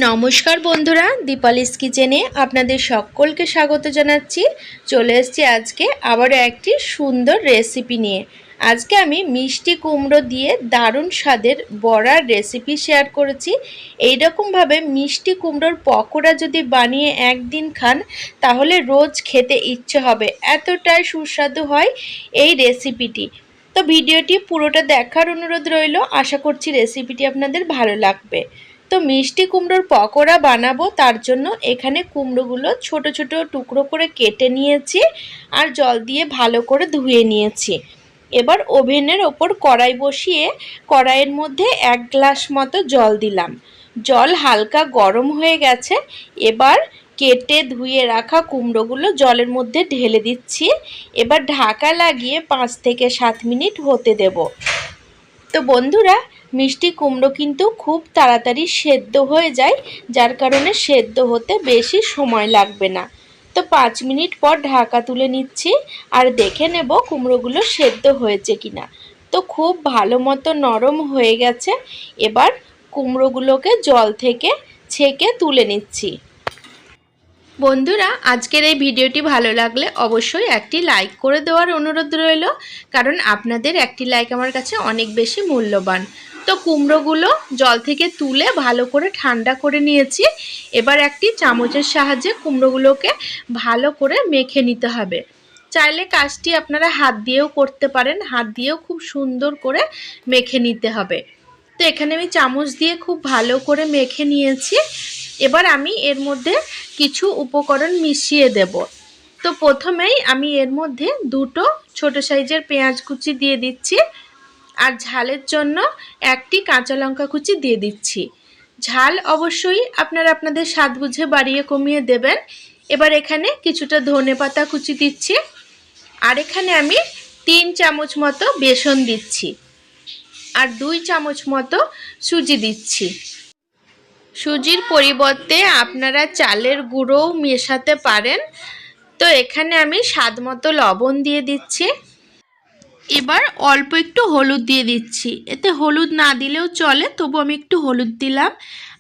নমস্কার বন্ধুরা, দীপালিস কিচেনে আপনাদের সকলকে স্বাগত জানাচ্ছি। চলে এসেছি আজকে আবারও একটি সুন্দর রেসিপি নিয়ে। আজকে আমি মিষ্টি কুমড়ো দিয়ে দারুণ স্বাদের বড়ার রেসিপি শেয়ার করেছি। এইরকমভাবে মিষ্টি কুমড়োর পকোড়া যদি বানিয়ে একদিন খান তাহলে রোজ খেতে ইচ্ছে হবে, এতটাই সুস্বাদু হয় এই রেসিপিটি। তো ভিডিওটি পুরোটা দেখার অনুরোধ রইল। আশা করছি রেসিপিটি আপনাদের ভালো লাগবে। তো মিষ্টি কুমড়োর পকোড়া বানাবো, তার জন্য এখানে কুমড়োগুলো ছোট ছোট টুকরো করে কেটে নিয়েছি আর জল দিয়ে ভালো করে ধুয়ে নিয়েছি। এবার ওভেনের ওপর কড়াই বসিয়ে কড়াইয়ের মধ্যে 1 গ্লাস মতো জল দিলাম। জল হালকা গরম হয়ে গেছে। এবার কেটে ধুয়ে রাখা কুমড়োগুলো জলের মধ্যে ঢেলে দিচ্ছি। এবার ঢাকা লাগিয়ে 5 থেকে 7 মিনিট হতে দেব। তো বন্ধুরা, মিষ্টি কুমড়ো কিন্তু খুব তাড়াতাড়ি সেদ্ধ হয়ে যায়, যার কারণে সেদ্ধ হতে বেশি সময় লাগবে না। তো 5 মিনিট পর ঢাকা তুলে নিচ্ছি আর দেখে নেব কুমড়োগুলো সেদ্ধ হয়েছে কিনা। তো খুব ভালো মতো নরম হয়ে গেছে। এবার কুমড়োগুলোকে জল থেকে ছেঁকে তুলে নিচ্ছি। বন্ধুরা, আজকের এই ভিডিওটি ভালো লাগলে অবশ্যই একটি লাইক করে দেওয়ার অনুরোধ রইল, কারণ আপনাদের একটি লাইক আমার কাছে অনেক বেশি মূল্যবান। তো কুমড়োগুলো জল থেকে তুলে ভালো করে ঠান্ডা করে নিয়েছি। এবার একটি চামচের সাহায্যে কুমড়োগুলোকে ভালো করে মেখে নিতে হবে। চাইলে কাজটি আপনারা হাত দিয়েও করতে পারেন, হাত দিয়েও খুব সুন্দর করে মেখে নিতে হবে। তো এখানে আমি চামচ দিয়ে খুব ভালো করে মেখে নিয়েছি। এবার আমি এর মধ্যে কিছু উপকরণ মিশিয়ে দেব। তো প্রথমেই আমি এর মধ্যে 2টো ছোট সাইজের পেঁয়াজ কুচি দিয়ে দিচ্ছি আর ঝালের জন্য 1টি কাঁচা লঙ্কা কুচি দিয়ে দিচ্ছি। ঝাল অবশ্যই আপনারা আপনাদের স্বাদ বুঝে বাড়িয়ে কমিয়ে দেবেন। এবার এখানে কিছুটা ধনেপাতা কুচি দিচ্ছি আর এখানে আমি 3 চামচ মতো বেসন দিচ্ছি আর 2 চামচ মতো সুজি দিচ্ছি। সুজির পরিবর্তে আপনারা চালের গুঁড়োও মেশাতে পারেন। তো এখানে আমি স্বাদ মতো লবণ দিয়ে দিচ্ছি। এবার অল্প একটু হলুদ দিয়ে দিচ্ছি। এতে হলুদ না দিলেও চলে, তবু আমি একটু হলুদ দিলাম।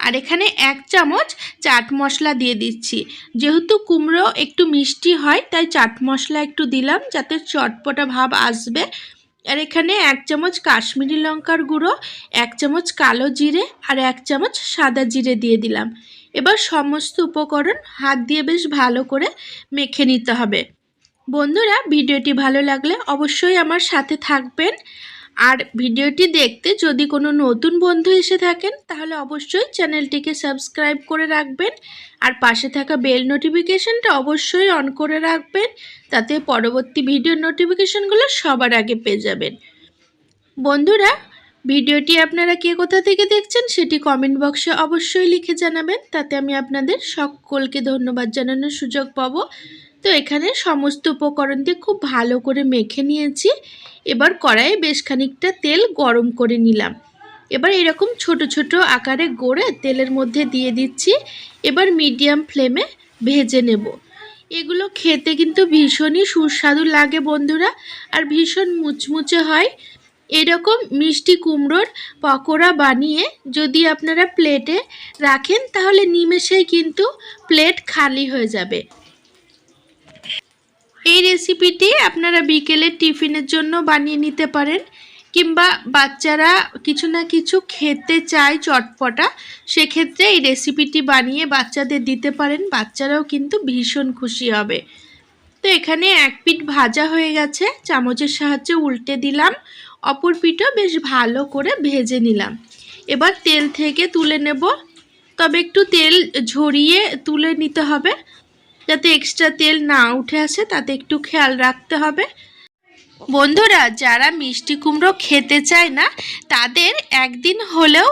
আর এখানে 1 চামচ চাট মশলা দিয়ে দিচ্ছি। যেহেতু কুমড়ো একটু মিষ্টি হয় তাই চাট মশলা একটু দিলাম, যাতে চটপটা ভাব আসবে। আর এখানে 1 চামচ কাশ্মীরি লঙ্কার গুঁড়ো, 1 চামচ কালো জিরে আর 1 চামচ সাদা জিরে দিয়ে দিলাম। এবার সমস্ত উপকরণ হাত দিয়ে বেশ ভালো করে মেখে নিতে হবে। বন্ধুরা, ভিডিওটি ভালো লাগলে অবশ্যই আমার সাথে থাকবেন। আর ভিডিওটি দেখতে যদি কোনো নতুন বন্ধু এসে থাকেন তাহলে অবশ্যই চ্যানেলটিকে সাবস্ক্রাইব করে রাখবেন আর পাশে থাকা বেল নোটিফিকেশনটা অবশ্যই অন করে রাখবেন, তাতে পরবর্তী ভিডিওর নোটিফিকেশনগুলো সবার আগে পেয়ে যাবেন। বন্ধুরা, ভিডিওটি আপনারা কে কোথা থেকে দেখছেন সেটি কমেন্ট বক্সে অবশ্যই লিখে জানাবেন, তাতে আমি আপনাদের সকলকে ধন্যবাদ জানানোর সুযোগ পাবো। তো এখানে সমস্ত উপকরণ দিয়ে খুব ভালো করে মেখে নিয়েছি। এবার কড়াইয়ে বেশ খানিকটা তেল গরম করে নিলাম। এবার এরকম ছোট ছোট আকারে গড়ে তেলের মধ্যে দিয়ে দিচ্ছি। এবার মিডিয়াম ফ্লেমে ভেজে নেব। এগুলো খেতে কিন্তু ভীষণই সুস্বাদু লাগে বন্ধুরা, আর ভীষণ মুচমুচে হয়। এরকম মিষ্টি কুমড়োর পকোড়া বানিয়ে যদি আপনারা প্লেটে রাখেন তাহলে নিমেষেই কিন্তু প্লেট খালি হয়ে যাবে। এই রেসিপিটি আপনারা বিকেলের টিফিনের জন্য বানিয়ে নিতে পারেন, কিংবা বাচ্চারা কিছু না কিছু খেতে চায় চটপটা, সেক্ষেত্রে এই রেসিপিটি বানিয়ে বাচ্চাদের দিতে পারেন। বাচ্চারাও কিন্তু ভীষণ খুশি হবে। তো এখানে 1 পিঠ ভাজা হয়ে গেছে, চামচের সাহায্যে উল্টে দিলাম। অপর পিঠও বেশ ভালো করে ভেজে নিলাম। এবার তেল থেকে তুলে নেব, তবে একটু তেল ঝরিয়ে তুলে নিতে হবে, যাতে এক্সট্রা তেল না উঠে আসে, তাতে একটু খেয়াল রাখতে হবে। বন্ধুরা, যারা মিষ্টি কুমড়ো খেতে চায় না তাদের একদিন হলেও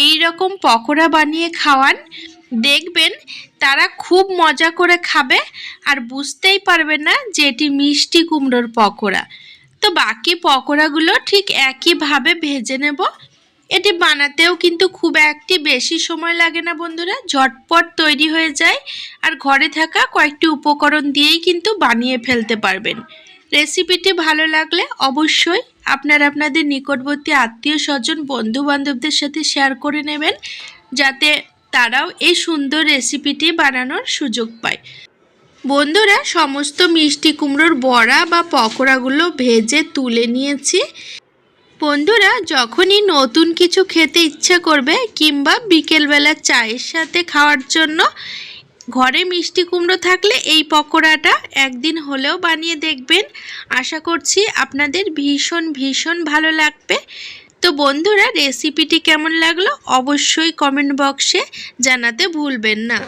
এই রকম পকোড়া বানিয়ে খাওয়ান, দেখবেন তারা খুব মজা করে খাবে আর বুঝতেই পারবে না যে এটি মিষ্টি কুমড়োর পকোড়া। তো বাকি পকোড়াগুলো ঠিক একইভাবে ভেজে নেব। এটি বানাতেও কিন্তু খুব একটি বেশি সময় লাগে না বন্ধুরা, ঝটপট তৈরি হয়ে যায় আর ঘরে থাকা কয়েকটি উপকরণ দিয়েই কিন্তু বানিয়ে ফেলতে পারবেন। রেসিপিটি ভালো লাগলে অবশ্যই আপনারা আপনাদের নিকটবর্তী আত্মীয় স্বজন বন্ধু বান্ধবদের সাথে শেয়ার করে নেবেন, যাতে তারাও এই সুন্দর রেসিপিটি বানানোর সুযোগ পায়। বন্ধুরা, সমস্ত মিষ্টি কুমড়োর বড়া বা পকোড়াগুলো ভেজে তুলে নিয়েছি। বন্ধুরা, যখনই নতুন কিছু খেতে ইচ্ছা করবে কিংবা বিকেলবেলা চায়ের সাথে খাওয়ার জন্য ঘরে মিষ্টি কুমড়ো থাকলে এই পকোড়াটা একদিন হলেও বানিয়ে দেখবেন। আশা করছি আপনাদের ভীষণ ভীষণ ভালো লাগবে। তো বন্ধুরা, রেসিপিটি কেমন লাগলো অবশ্যই কমেন্ট বক্সে জানাতে ভুলবেন না।